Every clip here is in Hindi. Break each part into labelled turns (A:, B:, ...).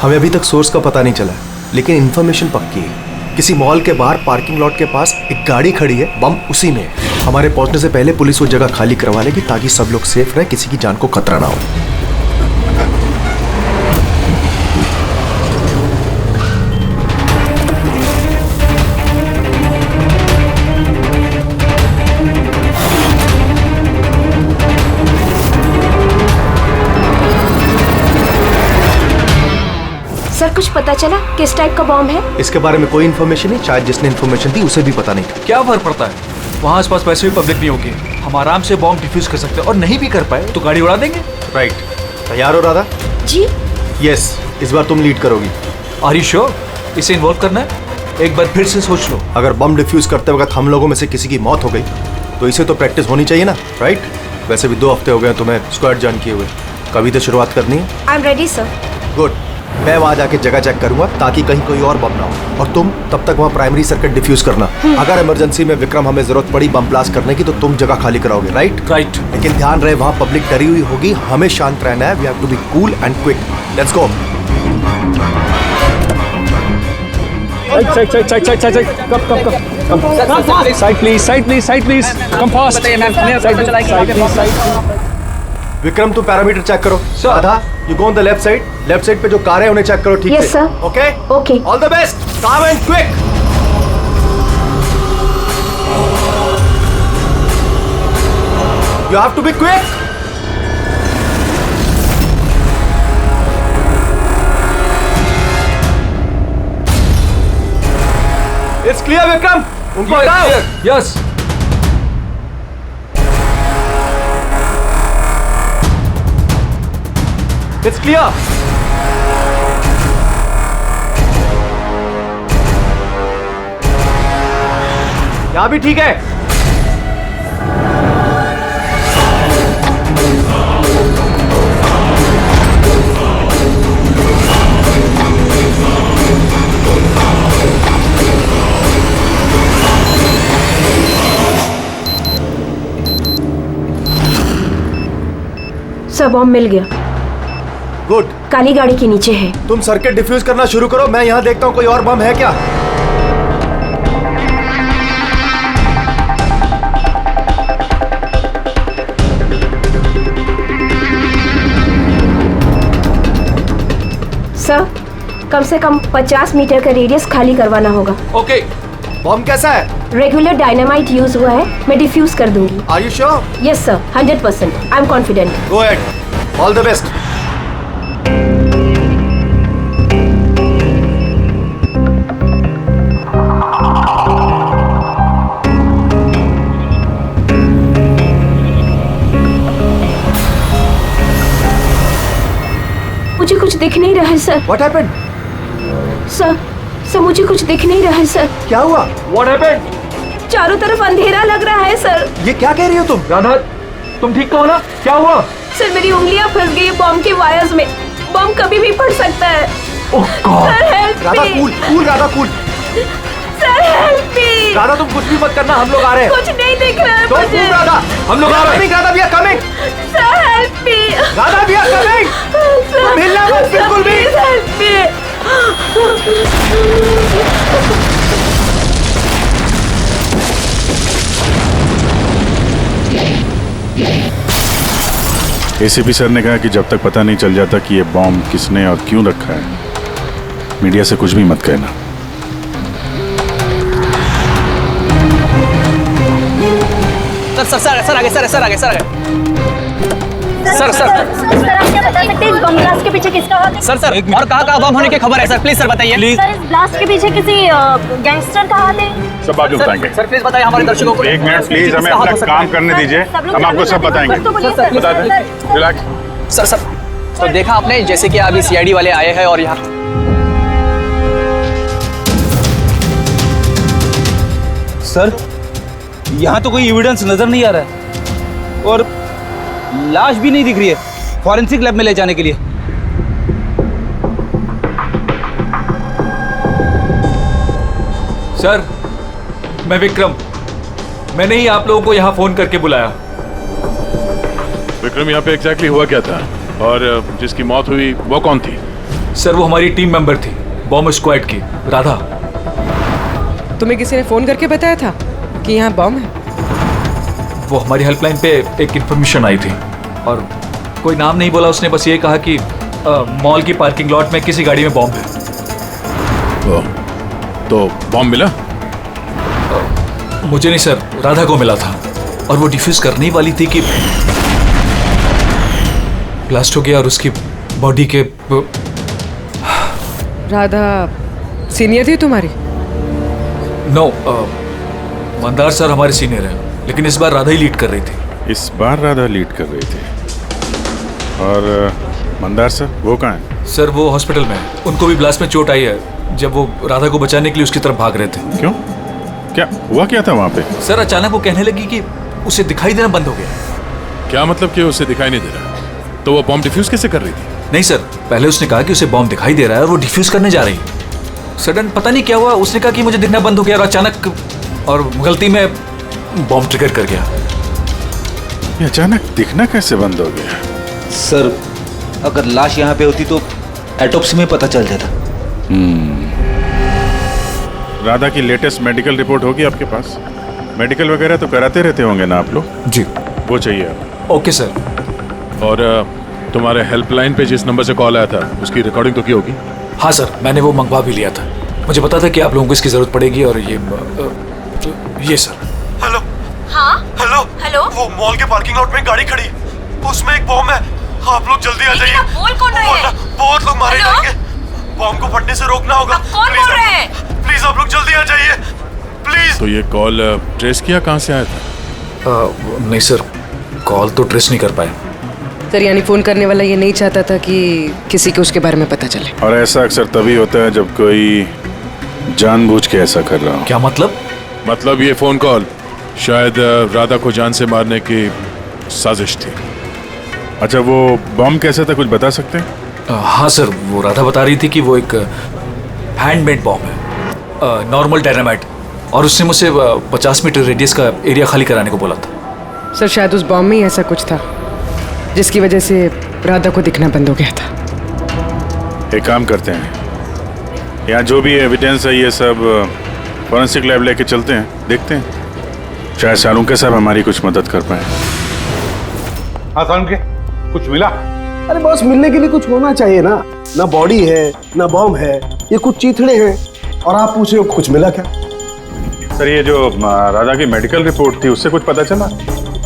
A: हमें अभी तक सोर्स का पता नहीं चला है, लेकिन इन्फॉर्मेशन पक्की है। किसी मॉल के बाहर पार्किंग लॉट के पास एक गाड़ी खड़ी है, बम उसी में है। हमारे पहुंचने से पहले पुलिस वो जगह खाली करवा लेगी ताकि सब लोग सेफ रहे, किसी की जान को खतरा ना हो।
B: सर कुछ पता चला किस टाइप का बॉम्ब है?
A: इसके बारे में कोई इन्फॉर्मेशन नहीं, शायद जिसने इन्फॉर्मेशन दी उसे भी पता नहीं था।
C: क्या फर्क पड़ता है, वहाँ आसपास वैसे भी पब्लिक नहीं होगी, हम आराम से बॉम्ब डिफ्यूज कर सकते हैं। और नहीं भी कर पाए तो गाड़ी उड़ा देंगे।
A: राइट, तैयार हो राधा?
B: जी
A: यस, इस बार तुम लीड करोगी।
C: आर यू श्योर इसे इन्वॉल्व करना है? एक बार फिर से सोच लो।
A: अगर बम डिफ्यूज करते वक्त हम लोगों में से किसी की मौत हो गई तो इसे तो प्रैक्टिस होनी चाहिए ना, राइट? वैसे भी 2 हफ्ते हो गए तुम्हें स्क्वाड ज्वाइन किए हुए, कभी तो शुरुआत करनी है।
B: I am ready sir.
A: Good, मैं वहां जाके जगह चेक करूंगा ताकि कहीं कोई और बम ना हो, और तुम तब तक वहां प्राइमरी सर्किट डिफ्यूज करना। अगर इमरजेंसी में विक्रम हमें जरूरत पड़ी बम ब्लास्ट करने की तो तुम जगह खाली कराओगे, राइट?
C: राइट।
A: लेकिन ध्यान रहे वहां पब्लिक डरी हुई होगी, हमें शांत रहना है। We have to be cool and quick. Let's go. Vikram तुम पैरामीटर चेक करो। Radha, you go on the left side. Left side पे जो कार है उन्हें चेक करो, ठीक है?
B: Yes sir.
A: Okay
B: okay.
A: All the best, calm and quick. You have to be quick. It's clear Vikram, उनको हटाओ।
C: यस।
A: It's clear. यहां भी ठीक है।
B: सर बॉम्ब मिल गया।
A: गुड,
B: काली गाड़ी के नीचे है।
A: तुम सर्किट डिफ्यूज करना शुरू करो, मैं यहां देखता हूं कोई और बम है क्या।
B: सर कम से कम 50 मीटर का रेडियस खाली करवाना होगा।
C: ओके।
A: बम कैसा है?
B: रेगुलर डायनामाइट यूज हुआ है, मैं डिफ्यूज कर दूंगी।
A: Are you sure?
B: Yes sir, 100%। I am confident.
A: Go ahead, all the best.
B: मुझे कुछ दिख नहीं रहा है सर।
A: What happened?
B: सर मुझे कुछ दिख नहीं रहा है सर।
A: क्या हुआ?
C: What happened?
B: चारों तरफ अंधेरा लग रहा है सर।
A: ये क्या कह रही हो तुम?
C: राधा, तुम ठीक तो हो ना? क्या हुआ?
B: सर मेरी उंगलियां फंस गई बॉम्ब के वायर्स में। बॉम्ब कभी भी फट सकता है।
C: Oh God.
B: Sir help
A: Radha
B: me.
A: Cool cool, Radha cool.
B: Sir help me.
A: Radha तुम कुछ भी मत करना, हम लोग आ रहे हैं।
B: कुछ नहीं दिख रहा है
A: Don't
B: मुझे।
A: move, राधा, हम लोग आ रहे हैं। Radha, we are coming।
B: Sir help me.
A: Radha, we are coming। तुम हिलना मत बिल्कुल भी।
B: Help me.
D: एसीपी सर ने कहा कि जब तक पता नहीं चल जाता कि ये बॉम्ब किसने और क्यों रखा है, मीडिया से कुछ भी मत कहना।
E: सर आगे सर आगे सर
F: आप क्या बता सकते हैं इस बम ब्लास्ट के पीछे किसका हाथ है?
E: सर और कहाँ बम होने की खबर है सर? प्लीज सर बताइए। प्लीज
F: सर इस ब्लास्ट के पीछे किसी गैंगस्टर का हाथ है?
D: सब बाद में बताएंगे।
E: सर प्लीज बताइए हमारे दर्शकों को।
D: एक मिनट प्लीज, हमें अपना काम करने दीजिए, हम आपको सब बताएंगे। बता दें, रिलैक्स।
E: सर तो देखा आपने जैसे कि अभी सीआईडी वाले आए हैं और यहाँ
G: सर यहाँ तो कोई एविडेंस नजर नहीं आ रहा है और लाश भी नहीं दिख रही है फॉरेंसिक लैब में ले जाने के लिए।
C: सर मैं विक्रम, मैंने ही आप लोगों को यहाँ फोन करके बुलाया।
D: विक्रम, यहाँ पे एग्जैक्टली हुआ क्या था और जिसकी मौत हुई वो कौन थी?
C: सर वो हमारी टीम मेंबर थी, बॉम्ब स्क्वाड की, राधा।
H: तुम्हें किसी ने फोन करके बताया था कि यहाँ बॉम्ब है?
C: वो हमारी हेल्पलाइन पे एक इन्फॉर्मेशन आई थी और कोई नाम नहीं बोला, उसने बस ये कहा कि मॉल की पार्किंग लॉट में किसी गाड़ी में बॉम्ब है।
D: तो बॉम्ब मिला?
C: मुझे नहीं सर, राधा को मिला था और वो डिफ्यूज करने ही वाली थी कि ब्लास्ट हो गया और उसकी बॉडी के।
H: राधा सीनियर थी तुम्हारी?
C: नो, मंदार सर हमारे सीनियर हैं, लेकिन इस बार राधा ही लीड कर रही थी।
D: इस बार राधा लीड कर रही थी। और मंदार सर वो कहाँ है?
C: सर वो हॉस्पिटल में है, उनको भी ब्लास्ट में चोट आई है जब वो राधा को बचाने के लिए उसकी तरफ भाग रहे थे।
D: क्यों? क्या हुआ क्या था वहाँ पे?
C: सर अचानक वो कहने लगी कि उसे दिखाई देना बंद हो गया।
D: क्या मतलब कि उसे दिखाई नहीं दे रहा? तो वो बॉम्ब डिफ्यूज कैसे कर रही थी?
C: नहीं सर, पहले उसने कहा कि उसे बॉम्ब दिखाई दे रहा है और वो डिफ्यूज करने जा रही है। सडन पता नहीं क्या हुआ, उसने कहा कि मुझे दिखना बंद हो गया और अचानक और गलती में बॉम्ब ट्रिगर कर गया।
D: ये अचानक दिखना कैसे बंद हो गया?
G: सर अगर लाश यहाँ पे होती तो एटोप्सी में पता चल जाता।
D: राधा की लेटेस्ट मेडिकल रिपोर्ट होगी आपके पास? मेडिकल वगैरह तो कराते रहते होंगे ना आप लोग?
C: जी।
D: वो चाहिए आप।
C: Okay sir.
D: और तुम्हारे हेल्पलाइन पे जिस नंबर से कॉल आया था उसकी रिकॉर्डिंग तो की होगी?
C: हाँ सर, मैंने वो मंगवा भी लिया था। मुझे पता था कि आप लोगों को इसकी जरूरत पड़ेगी और ये सर।
A: हेलो।
F: हाँ
A: हेलो।
F: हेलो,
A: वो मॉल के पार्किंग लॉट में एक गाड़ी खड़ी, उसमें एक बॉम्ब है। आप लोग जल्दी आ
F: लेकिन
A: जाइए।
F: आप बोल कौन रहे हैं?
A: बहुत लोग मारे
F: हेलो?
A: जाएंगे। बॉम्ब को फटने से रोकना होगा।
F: आप कौन बोल रहे हैं?
A: प्लीज आप लोग जल्दी आ जाइए, प्लीज।
D: तो ये कॉल ट्रेस किया कहाँ से आया था?
C: नहीं सर, कॉल तो ट्रेस नहीं कर पाए।
H: सर यानी फोन करने वाला ये नहीं चाहता था कि किसी को उसके बारे में पता चले।
D: और ऐसा अक्सर तभी होता है जब कोई जानबूझ के ऐसा कर रहा हो।
C: क्या मतलब?
D: मतलब ये फोन कॉल शायद राधा को जान से मारने की साजिश थी। अच्छा वो बॉम्ब कैसे था, कुछ बता सकते हैं?
C: हाँ सर, वो राधा बता रही थी कि वो एक हैंडमेड बॉम्ब है, नॉर्मल डायनामाइट, और उसने मुझसे 50 मीटर रेडियस का एरिया खाली कराने को बोला था।
H: सर शायद उस बॉम्ब में ही ऐसा कुछ था जिसकी वजह से राधा को दिखना बंद हो गया था।
D: एक काम करते हैं, यहाँ जो भी एविडेंस है ये सब फॉरेंसिक लैब लेके चलते हैं, देखते हैं शायद शाहरुख साहब हमारी कुछ मदद कर पाए।
I: हाँ शाहरुख के कुछ मिला?
J: अरे बॉस, मिलने के लिए कुछ होना चाहिए ना। ना बॉडी है ना बॉम्ब है, ये कुछ चीथड़े हैं और आप पूछ रहे हो कुछ मिला क्या?
D: सर ये जो राधा की मेडिकल रिपोर्ट थी उससे कुछ पता चला?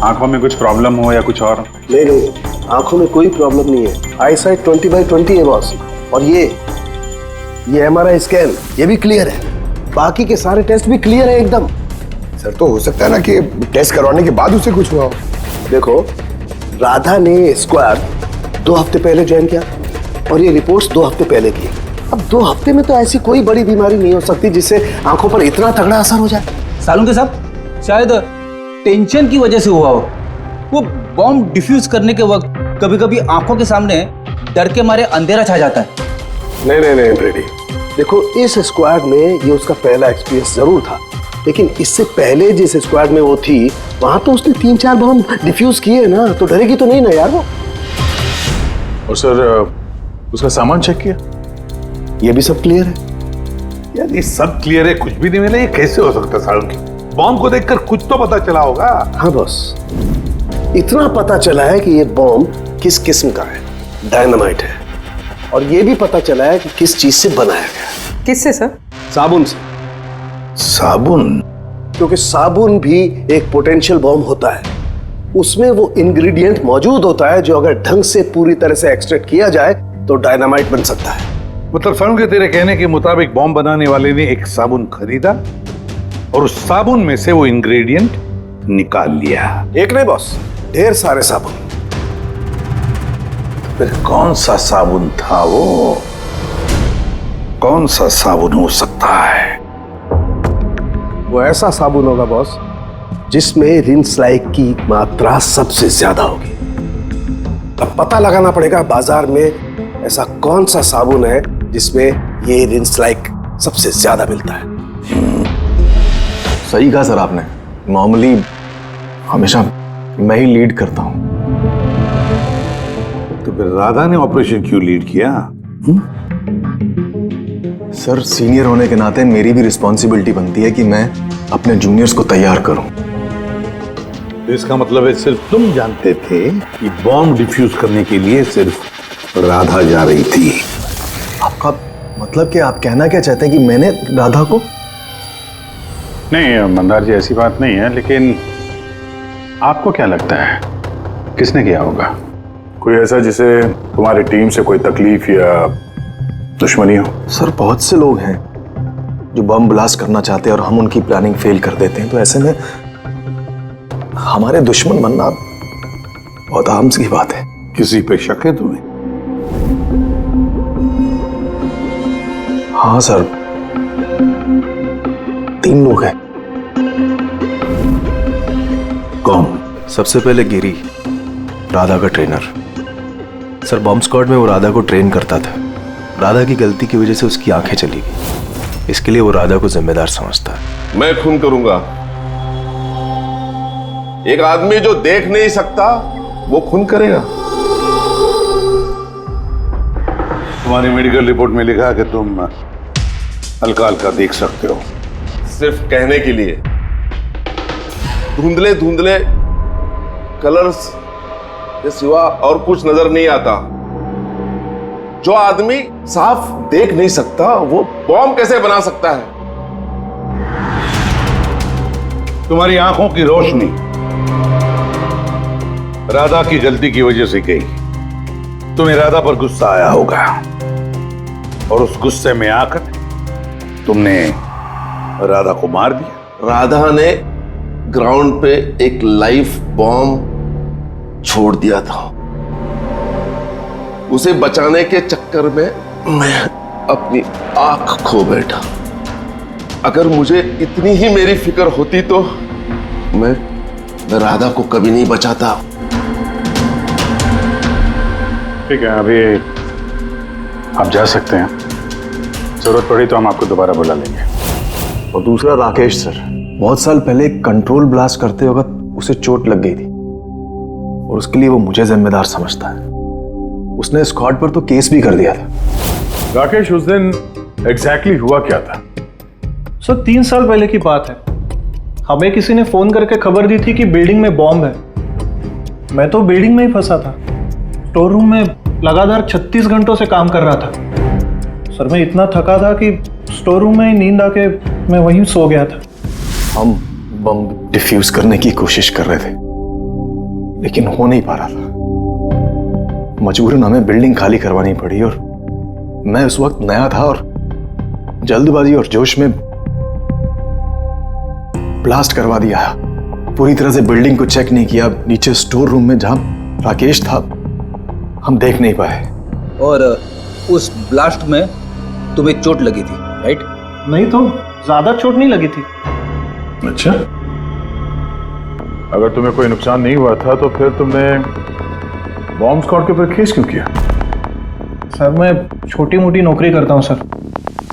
D: आंखों में कुछ प्रॉब्लम हो या कुछ और?
J: नहीं, आंखों में कोई प्रॉब्लम नहीं है। आई साइट 20/20 है बॉस। और ये MRI स्कैन ये भी क्लियर है, बाकी के सारे टेस्ट भी क्लियर है एकदम।
I: सर तो हो सकता है ना कि टेस्ट करवाने के बाद उसे कुछ हुआ हो।
J: देखो, राधा ने स्क्वाड 2 हफ्ते पहले ज्वाइन किया और ये रिपोर्ट्स 2 हफ्ते पहले की। अब 2 हफ्ते में तो ऐसी कोई बड़ी बीमारी नहीं हो सकती जिससे आंखों पर इतना तगड़ा असर हो जाए।
G: सालून के साहब शायद टेंशन की वजह से हुआ हो। वो बॉम्ब डिफ्यूज करने के वक्त कभी कभी आंखों के सामने डर के मारे अंधेरा छा जाता है।
J: नहीं ब्रेडी, देखो इस स्क्वाड में ये उसका पहला एक्सपीरियंस जरूर था, लेकिन इससे पहले जिस स्क्वाड में वो थी वहां तो उसने 3-4 बॉम्ब डिफ्यूज किए ना, तो डरेगी तो नहीं ना यार वो।
D: और सर उसका सामान चेक किया?
J: ये भी सब क्लियर है।
I: यार ये सब क्लियर है, कुछ भी नहीं मिला, ये कैसे हो सकता है शाहरुख? बॉम्ब को देखकर कुछ तो पता चला होगा।
J: हाँ बॉस, इतना पता चला है कि ये बॉम्ब किस किस्म का है, डायनामाइट है। और ये भी पता चला है कि किस चीज से बनाया गया।
H: किससे सर?
J: साबुन से।
I: साबुन?
J: क्योंकि साबुन भी एक पोटेंशियल बॉम्ब होता है, उसमें वो इंग्रेडिएंट मौजूद होता है जो अगर ढंग से पूरी तरह से एक्सट्रैक्ट किया जाए तो डायनामाइट बन सकता है।
I: मतलब शाहरुख तेरे कहने के मुताबिक बॉम्ब बनाने वाले ने एक साबुन खरीदा और उस साबुन में से वो इंग्रेडिएंट निकाल लिया।
J: एक नहीं बॉस, ढेर सारे साबुन।
I: फिर कौन सा साबुन था वो? कौन सा साबुन हो सकता है?
J: वो ऐसा साबुन होगा बॉस जिसमें रिंस लाइक की मात्रा सबसे ज्यादा होगी। अब पता लगाना पड़ेगा बाजार में ऐसा कौन सा साबुन है जिसमें ये रिंस लाइक सबसे ज्यादा मिलता है।
A: सही कहा सर आपने, नॉर्मली हमेशा मैं ही लीड करता हूं।
I: तो फिर राधा ने ऑपरेशन क्यों लीड किया?
A: सर, सीनियर होने के नाते मेरी भी रिस्पॉन्सिबिलिटी बनती है कि मैं अपने जूनियर्स को तैयार करूं।
I: तो इसका मतलब है सिर्फ तुम जानते थे कि बॉम्ब डिफ्यूज करने के लिए सिर्फ राधा जा रही थी।
A: आपका मतलब कि आप कहना क्या चाहते हैं कि मैंने राधा को?
D: नहीं मंदार जी, ऐसी बात नहीं है, लेकिन आपको क्या लगता है किसने किया होगा? कोई ऐसा जिसे तुम्हारी टीम से कोई तकलीफ या दुश्मनी हो?
A: सर, बहुत से लोग हैं जो बम ब्लास्ट करना चाहते हैं और हम उनकी प्लानिंग फेल कर देते हैं, तो ऐसे में हमारे दुश्मन बनना बहुत आम सी बात है।
I: किसी पे शक है तुम्हें?
A: हाँ सर, 3 लोग हैं।
I: कौन?
A: सबसे पहले गिरी, राधा का ट्रेनर। सर, बॉम्ब स्क्वाड में वो राधा को ट्रेन करता था। राधा की गलती की वजह से उसकी आंखें चली गई, इसके लिए वो राधा को जिम्मेदार समझता है।
J: मैं खून करूंगा। एक आदमी जो देख नहीं सकता वो खून करेगा।
I: तुम्हारी मेडिकल रिपोर्ट में लिखा है कि तुम हल्का हल्का देख सकते हो।
J: सिर्फ कहने के लिए। धुंधले धुंधले कलर्स के सिवा और कुछ नजर नहीं आता। जो आदमी साफ देख नहीं सकता वो बॉम्ब कैसे बना सकता है?
I: तुम्हारी आंखों की रोशनी राधा की गलती की वजह से गई। तुम्हें राधा पर गुस्सा आया होगा और उस गुस्से में आकर तुमने राधा को मार दिया।
J: राधा ने ग्राउंड पे एक लाइव बॉम्ब छोड़ दिया था। उसे बचाने के चक्कर में मैं अपनी आंख खो बैठा। अगर मुझे इतनी ही मेरी फिक्र होती तो मैं राधा को कभी नहीं बचाता।
D: ठीक है, अभी आप जा सकते हैं। जरूरत पड़ी तो हम आपको दोबारा बुला लेंगे।
A: और दूसरा राकेश सर, बहुत साल पहले कंट्रोल ब्लास्ट करते वक्त उसे चोट लग गई थी और उसके लिए वो मुझे जिम्मेदार समझता है। उसने स्क्वाड पर तो केस भी कर दिया था।
D: राकेश, उस दिन एग्जैक्टली हुआ क्या था?
K: सर, 3 साल पहले की बात है। हमें किसी ने फोन करके खबर दी थी कि बिल्डिंग में बॉम्ब है। मैं तो बिल्डिंग में ही फंसा था। स्टोर रूम में लगातार 36 घंटों से काम कर रहा था। सर, मैं इतना थका था कि स्टोर रूम में ही नींद आके मैं वहीं सो गया था।
A: हम बम डिफ्यूज करने की कोशिश कर रहे थे लेकिन हो नहीं पा रहा था। मजबूरन हमें बिल्डिंग खाली करवानी पड़ी और मैं उस वक्त नया था और जल्दबाजी और जोश में ब्लास्ट करवा दिया। पूरी तरह से बिल्डिंग को चेक नहीं किया। नीचे स्टोर रूम में जहां राकेश था हम देख नहीं पाए।
G: और उस ब्लास्ट में तुम्हें चोट लगी थी, राइट?
K: नहीं तो ज्यादा चोट नहीं लगी थी।
D: अच्छा, अगर तुम्हें कोई नुकसान नहीं हुआ था तो फिर तुमने बॉम्ब स्क्वाड के ऊपर केस क्यों किया?
K: सर, मैं छोटी मोटी नौकरी करता हूँ सर।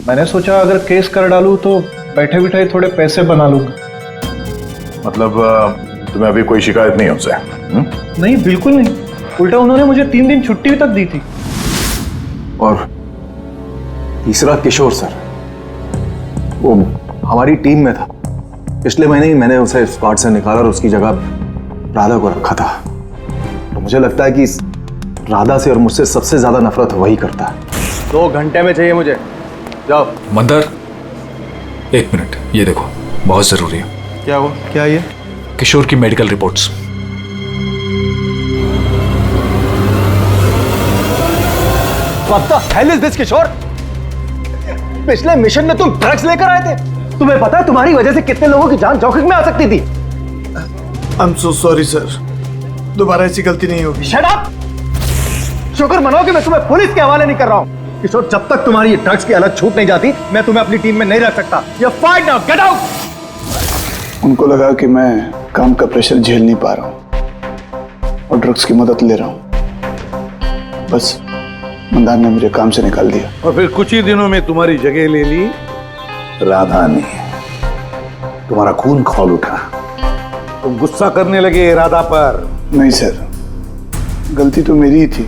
K: मैंने सोचा अगर केस कर डालूँ तो बैठे बिठाए थोड़े पैसे बना लूंगा।
D: मतलब तुम्हें अभी कोई शिकायत नहीं हमसे?
K: नहीं, बिल्कुल नहीं। उल्टा उन्होंने मुझे 3 दिन छुट्टी तक दी थी।
A: और तीसरा किशोर सर, वो हमारी टीम में था। पिछले महीने ही मैंने उसे स्क्वाड से निकाला और उसकी जगह राधा को रखा था। तो मुझे लगता है कि राधा से और मुझसे सबसे ज्यादा नफरत वही करता है।
G: 2 घंटे में चाहिए मुझे। जाओ।
C: मंदर, 1 मिनट, ये देखो, बहुत जरूरी है।
A: क्या हुआ? क्या ये?
C: किशोर की medical reports.
G: What the hell is this, किशोर? पिछले मिशन में तुम ड्रग्स लेकर आए थे। तुम्हें पता है तुम्हारी वजह से कितने लोगों की जान जोखिम में आ सकती थी।
A: I'm so sorry सर, दोबारा ऐसी गलती नहीं होगी।
G: Shut up! शुक्र मनाओ कि मैं तुम्हें पुलिस के हवाले नहीं कर रहा हूँ। किशोर, जब तक तुम्हारी ये ड्रग्स की अलग छूट नहीं जाती मैं तुम्हें अपनी टीम में नहीं रख सकता। You're fired now, get out!
L: उनको लगा कि मैं काम का प्रेशर झेल नहीं पा रहा हूँ और ड्रग्स की मदद ले रहा हूँ। बस मंदार ने मुझे काम से निकाल दिया।
I: और फिर कुछ ही दिनों में तुम्हारी जगह ले ली राधा ने। तुम्हारा खून खौल उठा। तुम गुस्सा करने लगे राधा पर।
L: नहीं सर, गलती तो मेरी ही थी।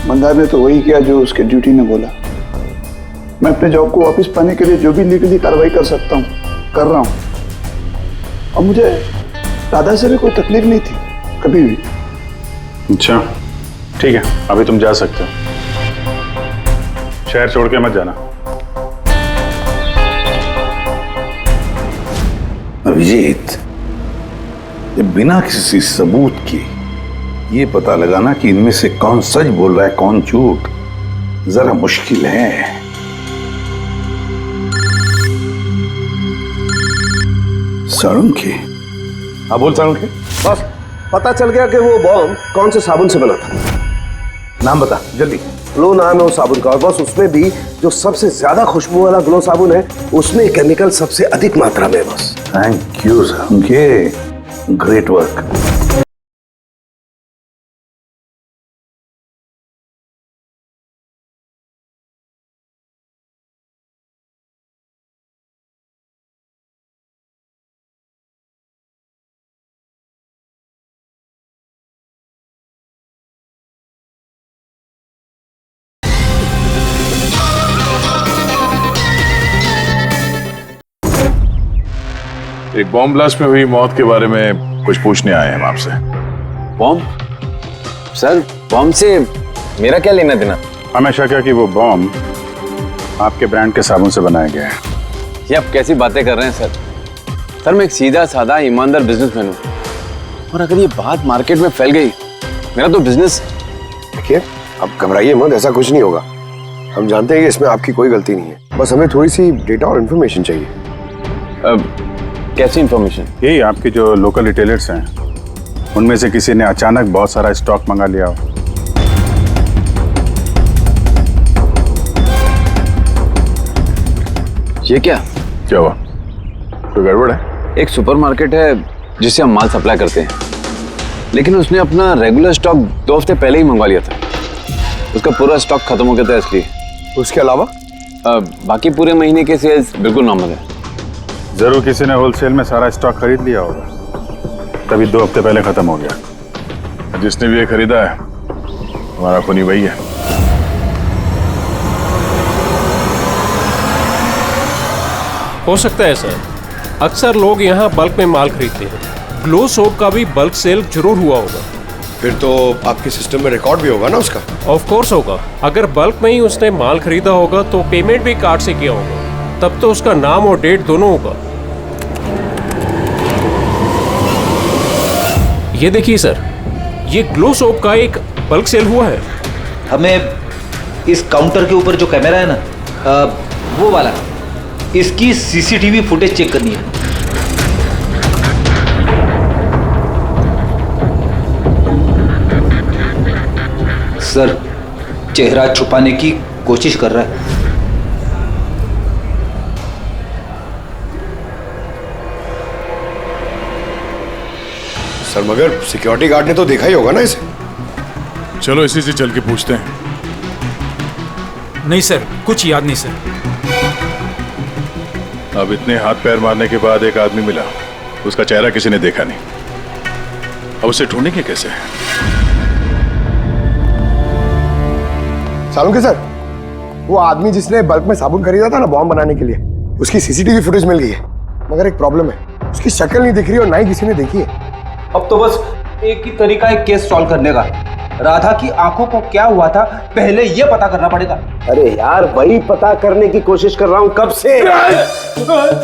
L: मंदार ने तो वही किया जो उसके ड्यूटी ने बोला। मैं अपने जॉब को वापस पाने के लिए जो भी लीगली कार्रवाई कर सकता हूँ कर रहा हूँ। और मुझे राधा से भी कोई तकलीफ नहीं थी कभी भी।
D: अच्छा ठीक है, अभी तुम जा सकते हो। शहर छोड़ के मत जाना।
I: अभिजीत, ये बिना किसी सबूत के ये पता लगाना कि इनमें से कौन सच बोल रहा है कौन झूठ जरा मुश्किल है। साळुंखे।
J: हाँ बोल साळुंखे। बस पता चल गया कि वो बॉम्ब कौन से साबुन से बना था। नाम बता जल्दी। ग्लो नाम है उस साबुन का, और बस उसमें भी जो सबसे ज्यादा खुशबू वाला ग्लो साबुन है उसमें केमिकल सबसे अधिक मात्रा में। बस
I: thank you Salunkhe, great work.
D: एक बॉम्ब ब्लास्ट में हुई मौत के बारे में कुछ पूछने आए हैं हम आपसे।
E: बॉम्ब? सर बॉम्ब से मेरा क्या लेना देना?
D: हमेशा क्या कि वो बॉम्ब आपके ब्रांड के साबुन से बनाया गया है।
E: ये आप कैसी बातें कर रहे हैं सर? सर मैं एक सीधा साधा ईमानदार बिजनेसमैन हूँ, और अगर ये बात मार्केट में फैल गई मेरा तो बिजनेस।
J: देखिए आप घबराइए मत, ऐसा कुछ नहीं होगा। हम जानते हैं कि इसमें आपकी कोई गलती नहीं है, बस हमें थोड़ी सी डेटा और इन्फॉर्मेशन चाहिए।
E: कैसी इन्फॉर्मेशन?
D: यही आपके जो लोकल रिटेलर्स हैं उनमें से किसी ने अचानक बहुत सारा स्टॉक मंगा लिया हो।
E: ये क्या
D: हुआ? कोई गड़बड़ है?
E: एक सुपरमार्केट है जिससे हम माल सप्लाई करते हैं, लेकिन उसने अपना रेगुलर स्टॉक 2 हफ्ते पहले ही मंगवा लिया था। उसका पूरा स्टॉक खत्म हो गया था इसलिए।
J: उसके अलावा
E: बाकी पूरे महीने के सेल्स बिल्कुल नॉर्मल है।
D: जरूर किसी ने होलसेल में सारा स्टॉक खरीद लिया होगा, तभी 2 हफ्ते पहले खत्म हो गया। जिसने भी ये खरीदा है हमारा खूनी वही है।
M: हो सकता है सर, अक्सर लोग यहाँ बल्क में माल खरीदते हैं। ग्लो सोप का भी बल्क सेल जरूर हुआ होगा।
J: फिर तो आपके सिस्टम में रिकॉर्ड भी होगा ना उसका?
M: ऑफ कोर्स होगा। अगर बल्क में ही उसने माल खरीदा होगा तो पेमेंट भी कार्ड से किया होगा, तब तो उसका नाम और डेट दोनों होगा। ये देखिए सर, ये ग्लो सोप का एक बल्क सेल हुआ है।
N: हमें इस काउंटर के ऊपर जो कैमरा है ना, वो वाला, इसकी सीसीटीवी फुटेज चेक करनी है। सर चेहरा छुपाने की कोशिश कर रहा है।
J: सर मगर सिक्योरिटी गार्ड ने तो देखा ही होगा ना इसे।
D: चलो इसी से चल के पूछते हैं।
C: नहीं सर, कुछ याद नहीं सर।
D: अब इतने हाथ पैर मारने के बाद एक आदमी मिला, उसका चेहरा किसी ने देखा नहीं। अब उसे ढूंढेंगे कैसे?
J: सालुंखे सर, वो आदमी जिसने बल्क में साबुन खरीदा था ना बॉम्ब बनाने के लिए, उसकी सीसीटीवी फुटेज मिल गई है, मगर एक प्रॉब्लम है, उसकी शक्ल नहीं दिख रही और ना ही किसी ने देखी है।
N: अब तो बस एक ही तरीका है केस सॉल्व करने का। राधा की आंखों को क्या हुआ था पहले ये पता करना पड़ेगा।
J: अरे यार वही पता करने की कोशिश कर रहा हूँ कब से।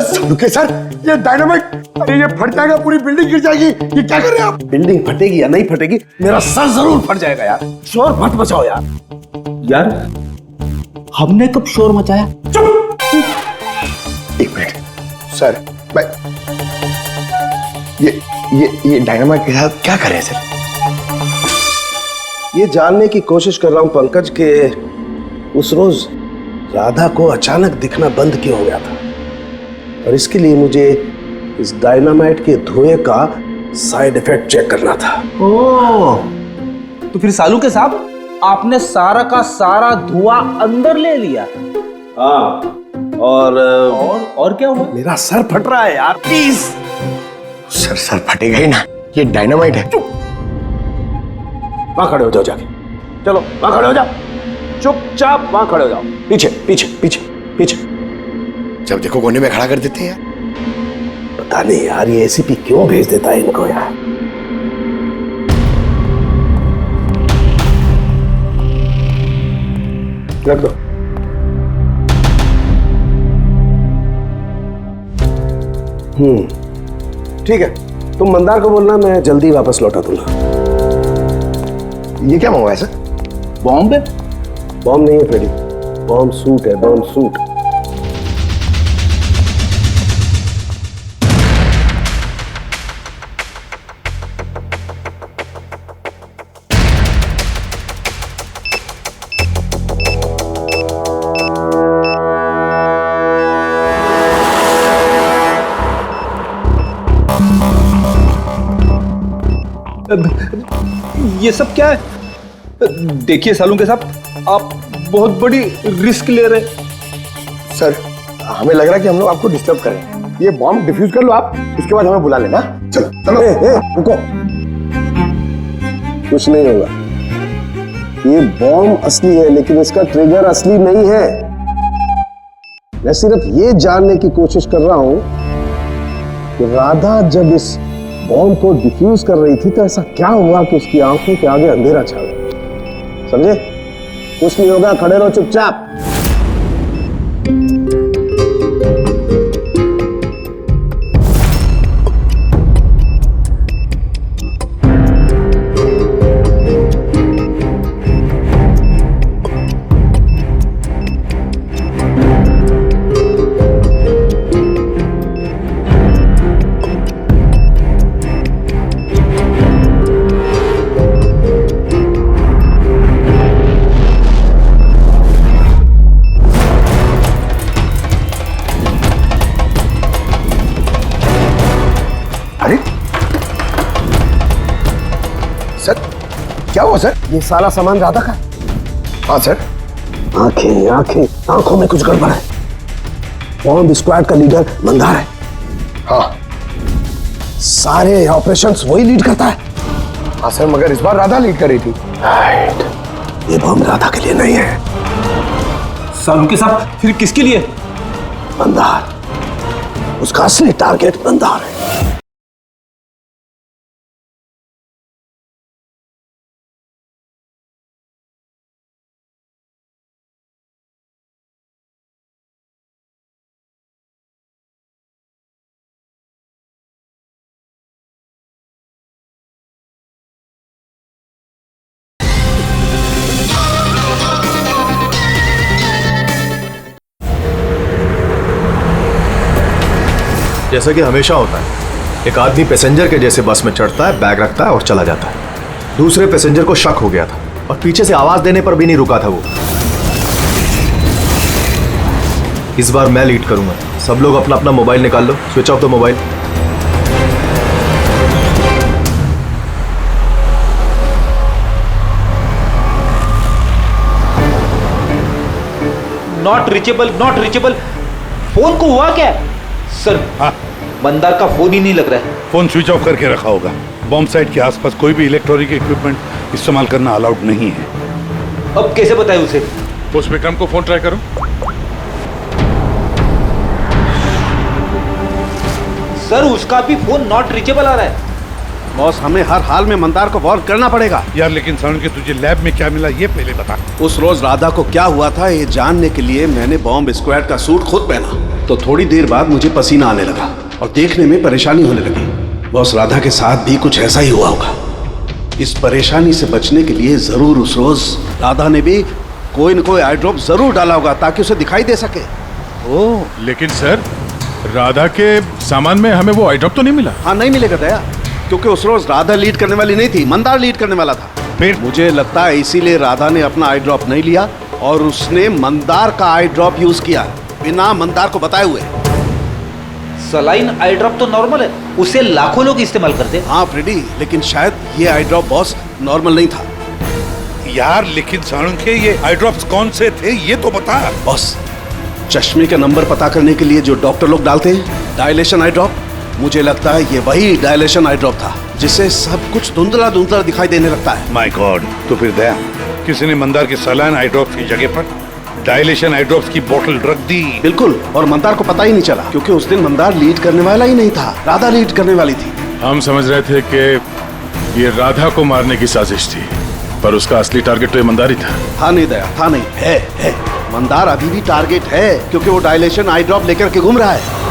J: सालुंखे सर, ये डायनामाइट, अरे ये फट जाएगा, पूरी बिल्डिंग गिर जाएगी। ये क्या कर रहे हैं आप? बिल्डिंग फटेगी या नहीं फटेगी, मेरा सर जरूर फट जाएगा यार। शोर मत मचाओ यार।
N: यार हमने कब शोर मचाया?
J: चुप। एक मिनट सर, मैं ये डायनामाइट के साथ क्या कर रहे हैं सर? ये जानने की कोशिश कर रहा हूं पंकज के उस रोज राधा को अचानक दिखना बंद क्यों हो गया था, और इसके लिए मुझे इस डायनामाइट के धुएं का साइड इफेक्ट चेक करना था।
N: ओह, तो फिर सालुंखे साहब आपने सारा का सारा धुआं अंदर ले लिया?
J: हाँ, और
N: क्या हुआ?
J: मेरा सर फट रहा है यार, प्लीज। सर फटेगा ही ना, ये डायनामाइट है। वहां खड़े हो जाओ जाके। चलो वहां खड़े हो जाओ, चुपचाप वहां खड़े हो जाओ। पीछे पीछे पीछे पीछे।
O: जब देखो कोने में खड़ा कर देते हैं यार।
J: पता नहीं यार ये एसीपी क्यों भेज देता है इनको यार। रख दो। ठीक है, तुम मंदार को बोलना मैं जल्दी वापस लौटा दूंगा।
O: ये क्या मंगवाया सर?
J: बॉम्ब है? बॉम्ब नहीं है फ्रेडी, बॉम्ब सूट है, बॉम्ब सूट।
K: ये सब क्या है? देखिए सालुंके साहब, आप बहुत बड़ी रिस्क ले रहे हैं।
O: सर हमें लग रहा है कि हम लोग आपको डिस्टर्ब कर रहे हैं। ये बॉम्ब डिफ्यूज कर लो आप, उसके बाद हमें बुला लेना। चलो चलो।
J: रुको, कुछ नहीं होगा। ये बॉम्ब असली है लेकिन इसका ट्रिगर असली नहीं है। मैं सिर्फ ये जानने की कोशिश कर रहा हूं कि राधा जब इस बॉम्ब को डिफ्यूज कर रही थी तो ऐसा क्या हुआ कि उसकी आंखों के आगे अंधेरा छा गया। समझे? कुछ नहीं होगा, खड़े रहो चुपचाप।
O: क्या हुआ सर?
J: ये सारा सामान राधा का?
O: हाँ सर।
J: आंखें आंखें, आंखों में कुछ गड़बड़ है। बॉम्ब स्क्वाड का लीडर मंदार है।
O: हाँ।
J: सारे ऑपरेशंस वही लीड करता है।
O: हाँ सर, मगर इस बार राधा लीड कर रही थी।
J: ये बॉम्ब राधा के लिए नहीं है।
K: सालुंके साहब, फिर किसके लिए?
J: मंदार, उसका असली टारगेट मंदार है।
A: जैसा कि हमेशा होता है, एक आदमी पैसेंजर के जैसे बस में चढ़ता है, बैग रखता है और चला जाता है। दूसरे पैसेंजर को शक हो गया था और पीछे से आवाज देने पर भी नहीं रुका था वो। इस बार मैं लीड करूंगा। सब लोग अपना अपना मोबाइल निकाल लो, switch off the mobile.
N: Not reachable, not reachable. Phone को हुआ क्या सर?
I: हाँ,
N: मंदार का फोन ही नहीं लग रहा है।
I: फोन स्विच ऑफ करके रखा होगा। बॉम्ब साइट के आसपास कोई भी इलेक्ट्रॉनिक इक्विपमेंट इस्तेमाल करना अलाउड नहीं है।
N: अब कैसे बताएं उसे?
I: उस विक्रम को फोन ट्राई करो।
N: सर उसका भी फोन नॉट रीचेबल आ रहा है।
J: बॉस, हमें हर हाल में मंदार को वार्न करना पड़ेगा।
I: यार लेकिन साउंड के तुझे लैब में क्या मिला ये पहले बता।
J: उस रोज राधा को क्या हुआ था ये जानने के लिए मैंने बॉम्ब स्क्वाड का सूट खुद पहना, तो थोड़ी देर बाद मुझे पसीना आने लगा और देखने में परेशानी होने लगी। बॉस, राधा के साथ भी कुछ ऐसा ही हुआ होगा। इस परेशानी से बचने के लिए जरूर उस रोज राधा ने भी कोई न कोई आई ड्रॉप जरूर डाला होगा ताकि उसे दिखाई दे सके।
I: ओह, लेकिन सर राधा के सामान में हमें वो आई ड्रॉप तो नहीं मिला।
J: हाँ, नहीं मिलेगा दया, क्योंकि उस रोज राधा लीड करने वाली नहीं थी, मंदार लीड करने वाला था।
I: फिर
J: मुझे लगता है इसीलिए राधा ने अपना आई ड्रॉप नहीं लिया और उसने मंदार का आई ड्रॉप यूज किया बिना मंदार को बताए हुए।
N: सलाइन आई ड्रॉप तो नॉर्मल है, उसे लाखों लोग इस्तेमाल करते हैं।
J: हाँ फ्रेडी, लेकिन शायद ये आई ड्रॉप बॉस नॉर्मल नहीं था।
I: यार लेकिन साउंड के ये आई ड्रॉप्स कौन से थे ये तो बता।
J: बॉस, चश्मे का नंबर पता करने के लिए जो डॉक्टर लोग डालते हैं डायलेशन आई ड्रॉप, मुझे लगता है ये वही डायलेशन आई ड्रॉप था जिससे सब कुछ धुंधला धुंधला दिखाई देने लगता है।
I: माय गॉड, तो फिर दया किसी ने मंदार के सलाइन आई ड्रॉप्स की जगह पर डायलेशन आई ड्रॉप्स की बोतल रख दी।
J: बिल्कुल, और मंदार को पता ही नहीं चला क्योंकि उस दिन मंदार लीड करने वाला ही नहीं था, राधा लीड करने वाली थी।
I: हम समझ रहे थे कि ये राधा को मारने की साजिश थी, पर उसका असली टारगेट तो ईमानदार ही था।
J: था नहीं दया, था नहीं, है। मंदार अभी भी टारगेट है क्योंकि वो डायलेशन आई ड्रॉप लेकर के घूम रहा है।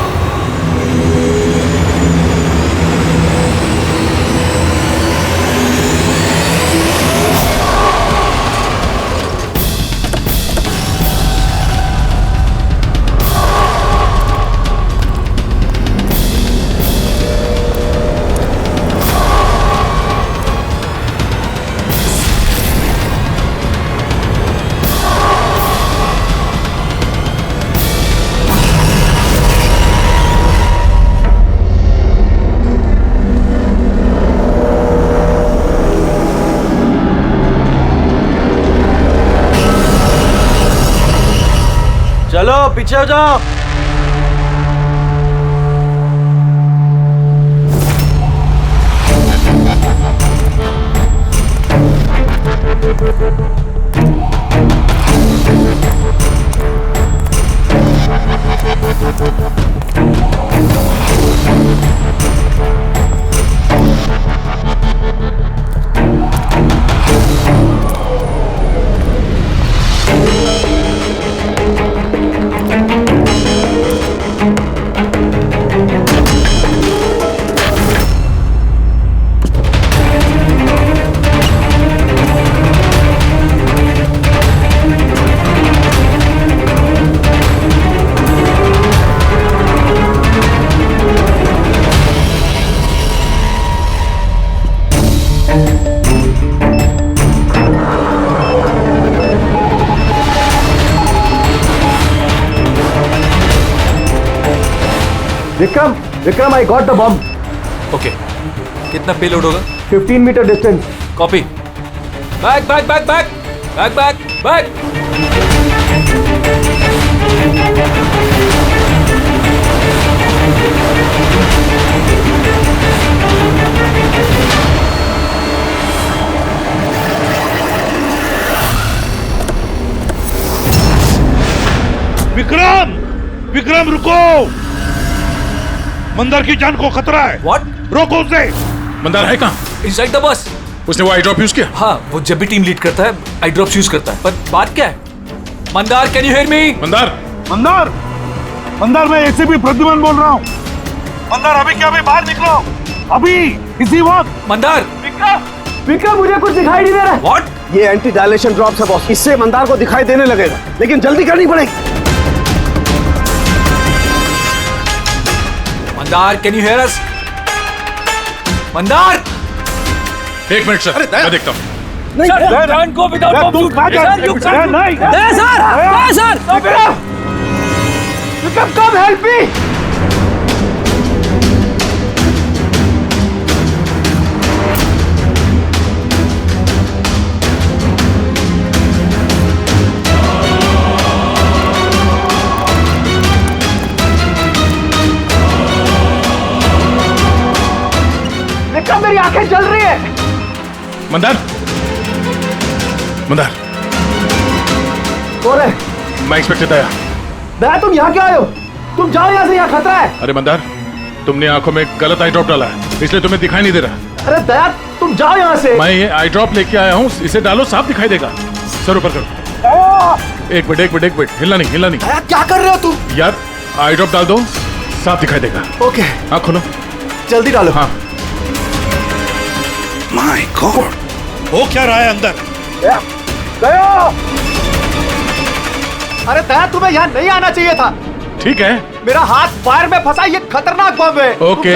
G: चलो पीछे हो जाओ। Vikram I got the bomb.
C: Okay, कितना पेलोड होगा?
G: 15 meter distance.
C: Copy. Back back back back back back back.
I: Vikram, Vikram रुको, मंदार की जान को खतरा है।
C: What?
I: रोको उसे। मंदार है कहाँ?
C: Inside the bus.
I: उसने वो आई ड्रॉप यूज किया?
C: हाँ, वो जब भी टीम लीड करता है आई ड्रॉप्स यूज करता है। पर बात क्या है? Mandar, can you hear me?
I: Mandar,
D: Mandar, Mandar, मैं एसीपी प्रद्युमन बोल रहा हूँ। मंदार अभी क्या, अभी बाहर निकलो, अभी इसी वक्त।
C: मंदार।
G: विक्रम मुझे कुछ दिखाई नहीं दे रहा।
C: What?
J: ये एंटी डायलेशन ड्रॉप्स है बॉस, इससे मंदार को दिखाई देने लगेगा, लेकिन जल्दी करनी पड़ेगी।
C: मंदार, कैन यू हियर अस? मंदार!
I: एक मिनट सर, मैं देखता हूँ।
G: विक्रम कम हेल्प मी। विक्रम मेरी आंखें जल रही है।
I: मंदार, मंदार,
G: कौन है?
I: मैं इंस्पेक्टर दया।
G: दया, तुम यहाँ क्यों आए हो? तुम जाओ यहाँ से, यहाँ खतरा है।
I: अरे मंदार, तुमने आंखों में गलत आई ड्रॉप डाला है, इसलिए तुम्हें दिखाई नहीं दे रहा।
G: अरे दया, तुम जाओ यहाँ से।
I: मैं ये आई ड्रॉप लेके आया हूँ, इसे डालो, साफ दिखाई देगा। सर ऊपर करो। एक मिनट, हिलना नहीं।
G: दया, क्या कर रहे हो तुम?
I: यार, आई ड्रॉप डाल दो, साफ दिखाई देगा।
A: ओके,
I: हाँ खोलो,
A: जल्दी डालो।
I: हाँ। माय गॉड, हो क्या रहा है अंदर?
G: दया! अरे दया, तुम्हें यहाँ नहीं आना चाहिए था।
I: ठीक है,
G: मेरा हाथ फायर में फंसा, ये खतरनाक बम है।
I: ओके,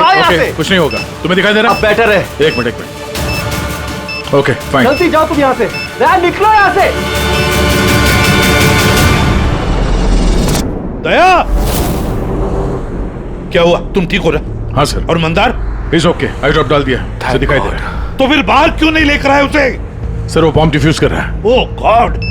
I: कुछ नहीं होगा, तुम्हें दिखाई दे रहा?
G: अब बेटर है।
I: एक मिनट। Okay, fine.
G: जल्दी जाओ तुम यहाँ से। दया, निकलो यहाँ से।
I: दया, क्या हुआ? तुम ठीक हो रहा? हाँ सर। और Mandar? Is okay, I drop डाल दिया, उसे दिखाई दे रहा है। तो फिर बाहर क्यों नहीं लेकर आए उसे? सर वो बॉम्ब डिफ्यूज कर रहा है। Oh God.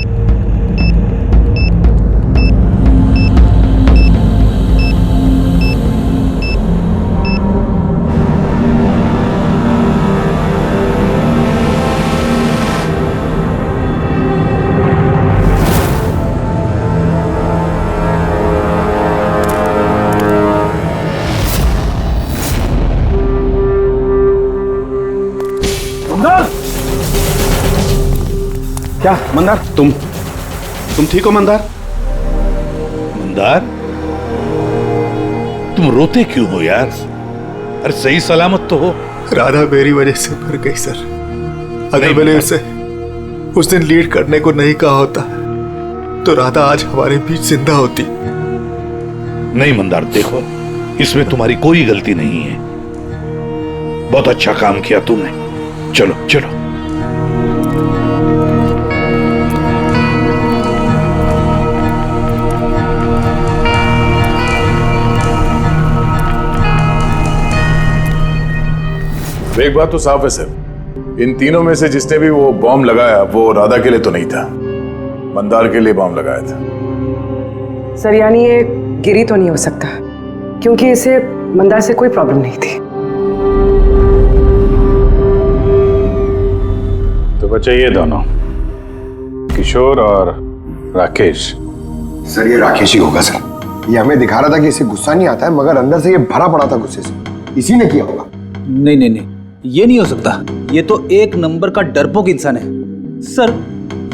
J: क्या मंदार, तुम ठीक हो मंदार?
I: मंदार, तुम रोते क्यों हो यार? अरे सही सलामत तो हो।
A: राधा मेरी वजह से मर गई सर। अगर मैंने उसे उस दिन लीड करने को नहीं कहा होता तो राधा आज हमारे बीच जिंदा होती।
I: नहीं मंदार, देखो इसमें तुम्हारी कोई गलती नहीं है। बहुत अच्छा काम किया तुमने। चलो चलो।
D: एक बात तो साफ है सर, इन तीनों में से जिसने भी वो बॉम्ब लगाया वो राधा के लिए तो नहीं था, मंदार के लिए बॉम्ब लगाया था।
H: सर यानी ये गिरी तो नहीं हो सकता क्योंकि इसे मंदार से कोई प्रॉब्लम नहीं थी।
D: तो बच्चे ये दोनों किशोर और राकेश।
O: सर ये राकेश ही होगा सर। ये हमें दिखा रहा था कि इसे गुस्सा नहीं आता है मगर अंदर से ये भरा पड़ा था गुस्से से। इसी ने किया होगा।
N: नहीं नहीं नहीं, ये नहीं हो सकता। ये तो एक नंबर का डरपोक इंसान है सर।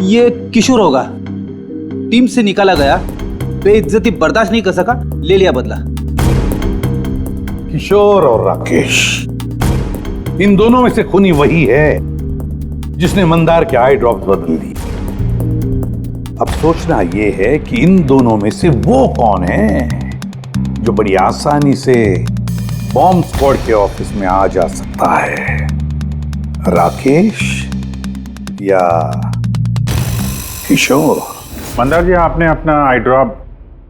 N: ये किशोर होगा, टीम से निकाला गया, बेइज्जती बर्दाश्त नहीं कर सका, ले लिया बदला।
I: किशोर और राकेश, इन दोनों में से खूनी वही है जिसने मंदार के आई ड्रॉप्स बदल दी। अब सोचना यह है कि इन दोनों में से वो कौन है जो बड़ी आसानी से बॉम्ब स्क्वाड के ऑफिस में आ जा सकता है, राकेश या किशोर?
D: मंदार जी, आपने अपना आई ड्रॉप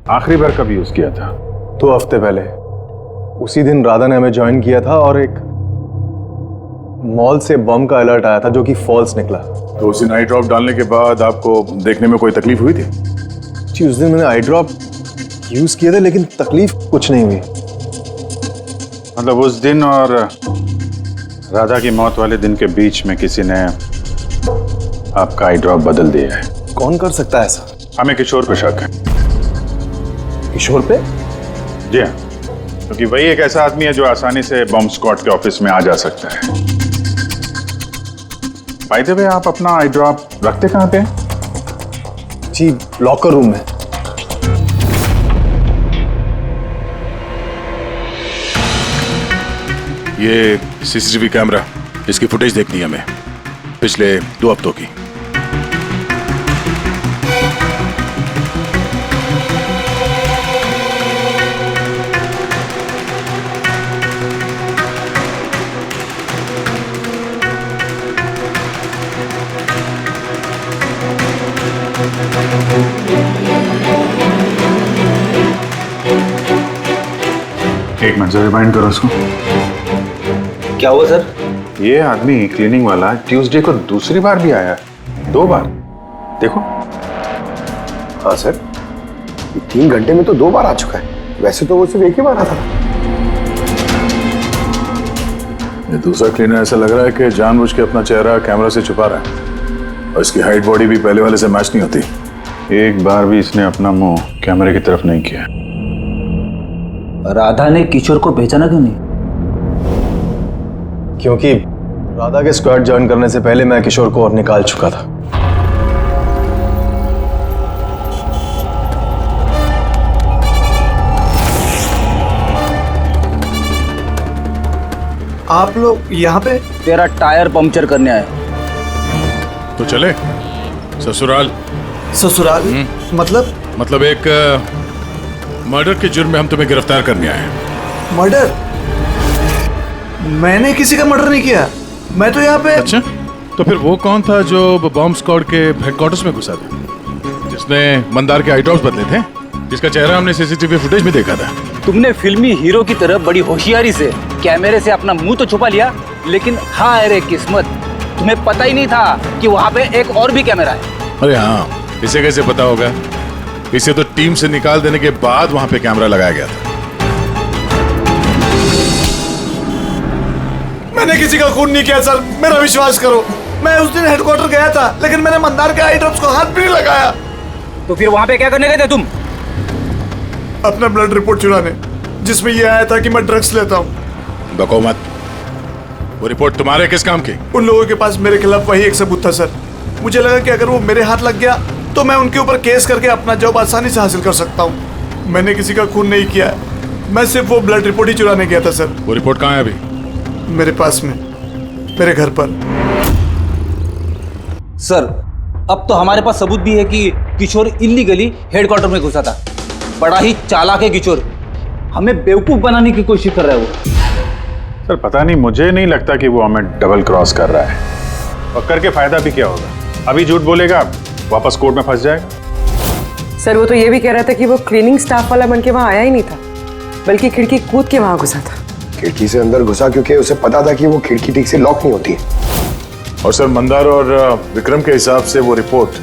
D: आखिरी बार कब यूज किया था?
A: 2 हफ्ते पहले। उसी दिन राधा ने हमें ज्वाइन किया था और एक मॉल से बम का अलर्ट आया था जो कि फॉल्स निकला।
D: तो उसी आई ड्रॉप डालने के बाद आपको देखने में कोई तकलीफ हुई थी?
A: जी उस दिन मैंने आई ड्रॉप यूज किए थे लेकिन तकलीफ कुछ नहीं हुई।
D: मतलब उस दिन और राधा की मौत वाले दिन के बीच में किसी ने आपका आई ड्रॉप बदल दिया है।
A: कौन कर सकता है ऐसा?
D: हमें किशोर पे शक है।
A: किशोर पे?
D: जी हाँ, क्योंकि वही एक ऐसा आदमी है जो आसानी से बॉम्ब स्क्वाड के ऑफिस में आ जा सकता है। बाय द वे, आप अपना आई ड्रॉप रखते कहाँ पे हैं?
A: जी लॉकर रूम में।
D: ये सीसीटीवी कैमरा, इसकी फुटेज देखनी है हमें पिछले 2 हफ्तों की। एक मिनट से रिमाइंड करो उसको।
N: क्या हुआ सर?
D: ये आदमी क्लीनिंग वाला ट्यूसडे को दूसरी बार भी आया, 2 बार। देखो।
O: हाँ सर, 3 घंटे में तो 2 बार आ चुका है। वैसे तो वो सिर्फ एक ही बार आता था।
D: ये दूसरा क्लीनर ऐसा लग रहा है कि जानबूझ के अपना चेहरा कैमरा से छुपा रहा है और इसकी हाइट बॉडी भी पहले वाले से मैच नहीं होती। एक बार भी इसने अपना मुंह कैमरे की तरफ नहीं किया।
N: राधा ने किशोर को पहचाना क्यों नहीं?
A: क्योंकि राधा के स्क्वाड ज्वाइन करने से पहले मैं किशोर को और निकाल चुका था।
G: आप लोग यहाँ पे?
N: तेरा टायर पंक्चर करने आए।
D: तो चले ससुराल।
G: ससुराल? मतलब
D: एक मर्डर के जुर्म में हम तुम्हें गिरफ्तार करने आए हैं।
G: मर्डर? मैंने किसी का मर्डर नहीं किया। मैं तो यहाँ पे।
D: अच्छा, तो फिर वो कौन था जो बॉम्ब स्क्वाड के हेडक्वार्टर्स में घुसा था, जिसने मंदार के आई ड्रॉप्स बदले थे, जिसका चेहरा हमने सीसीटीवी फुटेज में देखा था?
N: तुमने फिल्मी हीरो की तरह बड़ी होशियारी से कैमरे से अपना मुंह तो छुपा लिया, लेकिन हाय रे किस्मत, तुम्हें पता ही नहीं था कि वहाँ पे एक और भी कैमरा है।
D: अरे हाँ, इसे कैसे पता होगा? इसे तो टीम से निकाल देने के बाद वहां पे कैमरा लगाया गया था।
G: मैंने किसी का खून नहीं किया सर, मेरा विश्वास करो। मैं उस दिन हेडक्वार्टर गया था लेकिन मैंने मंदार के आई ड्रॉप्स को हाथ भी नहीं लगाया।
N: तो फिर वहां पे क्या करने गए थे तुम?
G: अपना ब्लड रिपोर्ट चुराने, जिसमें यह आया था कि मैं ड्रग्स लेता हूँ।
D: बको मत। वो रिपोर्ट तुम्हारे किस काम की?
G: उन लोगों के पास मेरे खिलाफ वही एक सबूत था सर।
P: मुझे लगा कि अगर वो मेरे हाथ लग गया तो मैं उनके ऊपर केस करके अपना जॉब आसानी से हासिल कर सकता हूँ। मैंने किसी का खून नहीं किया है, मैं सिर्फ वो ब्लड रिपोर्ट ही चुराने गया था सर।
D: वो रिपोर्ट कहाँ है अभी?
P: मेरे पास में, मेरे घर पर।
N: सर अब तो हमारे पास सबूत भी है कि किशोर इल्लीगली हेडक्वार्टर में घुसा था। बड़ा ही चालाक है किशोर, हमें बेवकूफ बनाने की कोशिश कर रहा है वो।
D: सर पता नहीं, मुझे नहीं लगता कि वो हमें डबल क्रॉस कर रहा है। और करके फायदा भी क्या होगा? अभी झूठ बोलेगा, वापस कोर्ट में फंस जाएगा।
H: सर वो तो ये भी कह रहा था कि वो क्लीनिंग स्टाफ वाला बन के वहां आया ही नहीं था, बल्कि खिड़की कूद के वहां घुसा था।
O: खिड़की से अंदर घुसा क्योंकि उसे पता था कि वो खिड़की ठीक से लॉक नहीं होती।
D: और सर मंदार और विक्रम के हिसाब से वो रिपोर्ट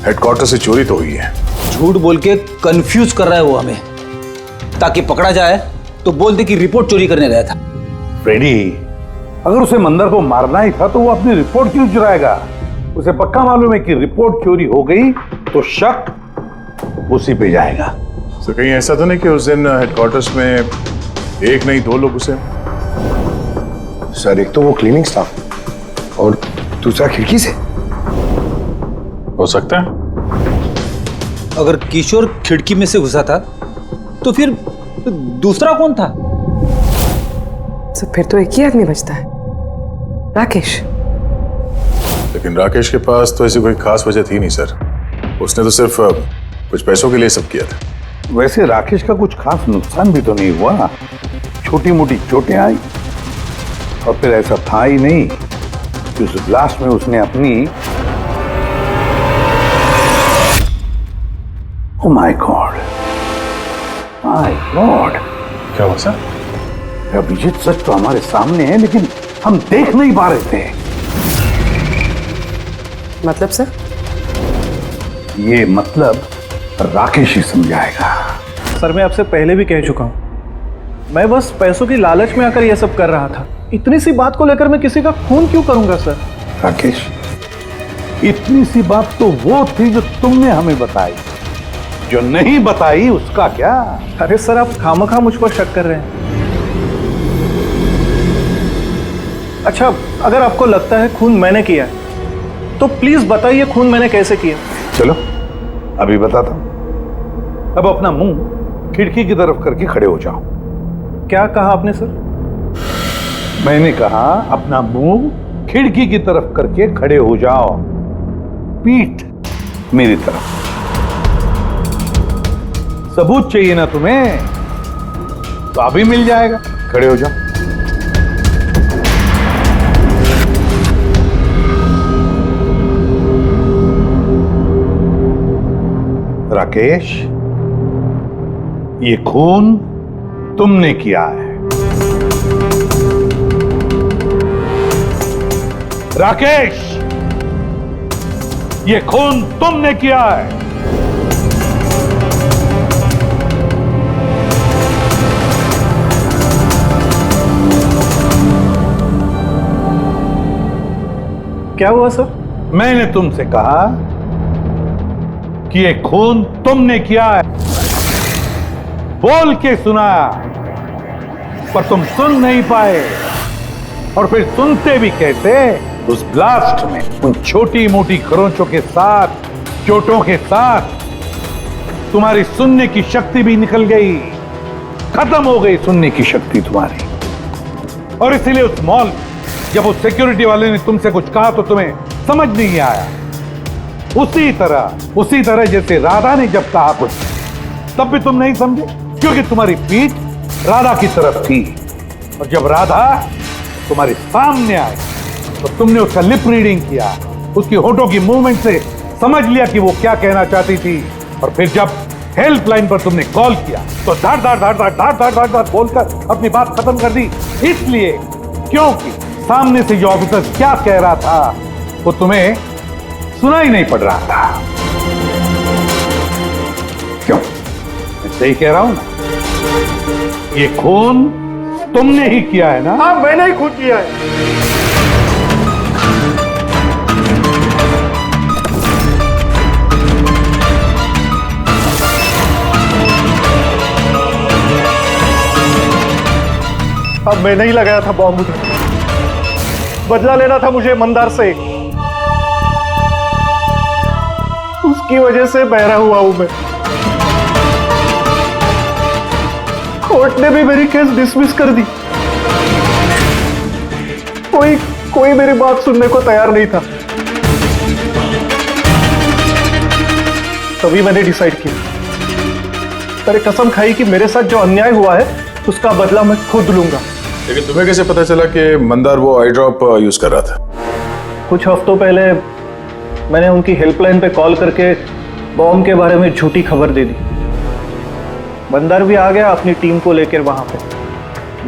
D: हेडक्वार्टर से चोरी तो हुई है।
N: झूठ बोल के कंफ्यूज कर रहा है वो हमें, ताकि पकड़ा जाए तो बोल दे कि रिपोर्ट चोरी करने गया था।
I: फ्रेडी, अगर उसे मंदर को मारना ही था तो वो अपनी रिपोर्ट क्यों चुराएगा? उसे पक्का मालूम है कि रिपोर्ट चोरी हो गई तो शक उसी पे जाएगा।
D: सर कहीं ऐसा तो नहीं कि उस दिन हेडक्वार्टर्स में एक नहीं 2 लोग उसे?
O: सर एक तो वो क्लीनिंग स्टाफ और दूसरा खिड़की से।
D: हो सकता है।
N: अगर किशोर खिड़की में से घुसा था तो फिर दूसरा कौन था?
H: तो फिर तो एक ही आदमी बचता है, राकेश।
D: लेकिन राकेश के पास तो ऐसी कोई खास वजह थी नहीं सर। उसने तो सिर्फ कुछ पैसों के लिए सब किया था।
I: वैसे राकेश का कुछ खास नुकसान भी तो नहीं हुआ, छोटी मोटी चोटें आई। और फिर ऐसा था ही नहीं कि उस ब्लास्ट में उसने अपनी oh my God, my God.
D: क्या हुआ सर?
I: अभिजीत सच तो हमारे सामने है लेकिन हम देख नहीं पा रहे थे।
H: मतलब सर?
I: ये मतलब राकेश ही समझाएगा।
K: सर मैं आपसे पहले भी कह चुका हूं, मैं बस पैसों की लालच में आकर यह सब कर रहा था। इतनी सी बात को लेकर मैं किसी का खून क्यों करूंगा सर?
I: राकेश, इतनी सी बात तो वो थी जो तुमने हमें बताई, जो नहीं बताई उसका क्या?
K: अरे सर आप खामखा मुझ पर शक कर रहे हैं। अच्छा अगर आपको लगता है खून मैंने किया है तो प्लीज बताइए खून मैंने कैसे किया।
I: चलो अभी बताता हूं। अब अपना मुंह खिड़की की तरफ करके खड़े हो जाओ।
K: क्या कहा आपने सर?
I: मैंने कहा अपना मुंह खिड़की की तरफ करके खड़े हो जाओ, पीठ मेरी तरफ। सबूत चाहिए ना तुम्हें? तो अभी मिल जाएगा, खड़े हो जाओ। राकेश, ये खून तुमने किया है। राकेश, ये खून तुमने किया है।
K: क्या हुआ सर?
I: मैंने तुमसे कहा कि ये खून तुमने किया है, बोल के सुनाया, पर तुम सुन नहीं पाए। और फिर सुनते भी कैसे? उस ब्लास्ट में उन छोटी मोटी खरोंचों के साथ, चोटों के साथ तुम्हारी सुनने की शक्ति भी निकल गई, खत्म हो गई सुनने की शक्ति तुम्हारी। और इसीलिए उस मॉल जब उस सिक्योरिटी वाले ने तुमसे कुछ कहा तो तुम्हें समझ नहीं आया। उसी तरह जैसे राधा ने जब कहा कुछ तब भी तुम नहीं समझे, क्योंकि तुम्हारी पीठ राधा की तरफ थी। और जब राधा तुम्हारे सामने आई तो तुमने उसका लिप रीडिंग किया, उसकी होठों की मूवमेंट से समझ लिया कि वो क्या कहना चाहती थी। और फिर जब हेल्पलाइन पर तुमने कॉल किया तो धाड़ धाड़ धाड़ धाड़ धाड़ धाड़ धाड़ धाड़ बोलकर अपनी बात खत्म कर दी। इसलिए क्योंकि सामने से जो ऑफिसर क्या कह रहा था वो तुम्हें सुना ही नहीं पड़ रहा था। क्यों? मैं सही कह रहा हूं ना? ये खून तुमने ही किया है ना?
K: हाँ मैंने ही खून किया है। अब मैंने ही लगाया था बॉम्ब। बदला लेना था मुझे मंदार से। उसकी वजह से बहरा हुआ हूं मैं। कोर्ट ने भी मेरी केस डिसमिस कर दी। कोई मेरी बात सुनने को तैयार नहीं था। तभी मैंने डिसाइड किया, मैंने कसम खाई कि मेरे साथ जो अन्याय हुआ है उसका बदला मैं खुद लूंगा।
D: लेकिन तुम्हें कैसे पता चला कि मंदार वो आई ड्रॉप यूज कर रहा था?
K: कुछ हफ्तों पहले मैंने उनकी हेल्पलाइन पे कॉल करके बॉम्ब के बारे में झूठी खबर दे दी। मंदार भी आ गया अपनी टीम को लेकर वहां पे।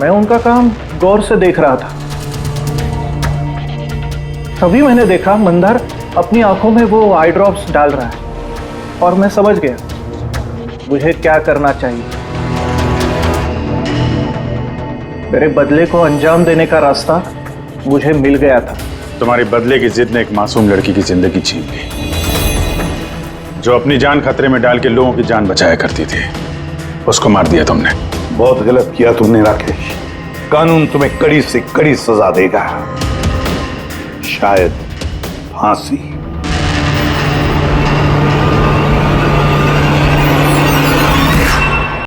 K: मैं उनका काम गौर से देख रहा था। तभी मैंने देखा मंदार अपनी आंखों में वो आई ड्रॉप्स डाल रहा है और मैं समझ गया मुझे क्या करना चाहिए। मेरे बदले को अंजाम देने का रास्ता मुझे मिल गया था।
D: तुम्हारी बदले की जिद ने एक मासूम लड़की की जिंदगी छीन ली, जो अपनी जान खतरे में डाल के लोगों की जान बचाया करती थी। उसको मार दिया तुमने।
I: बहुत गलत किया तुमने राकेश। कानून तुम्हें कड़ी से कड़ी सजा देगा, शायद फांसी।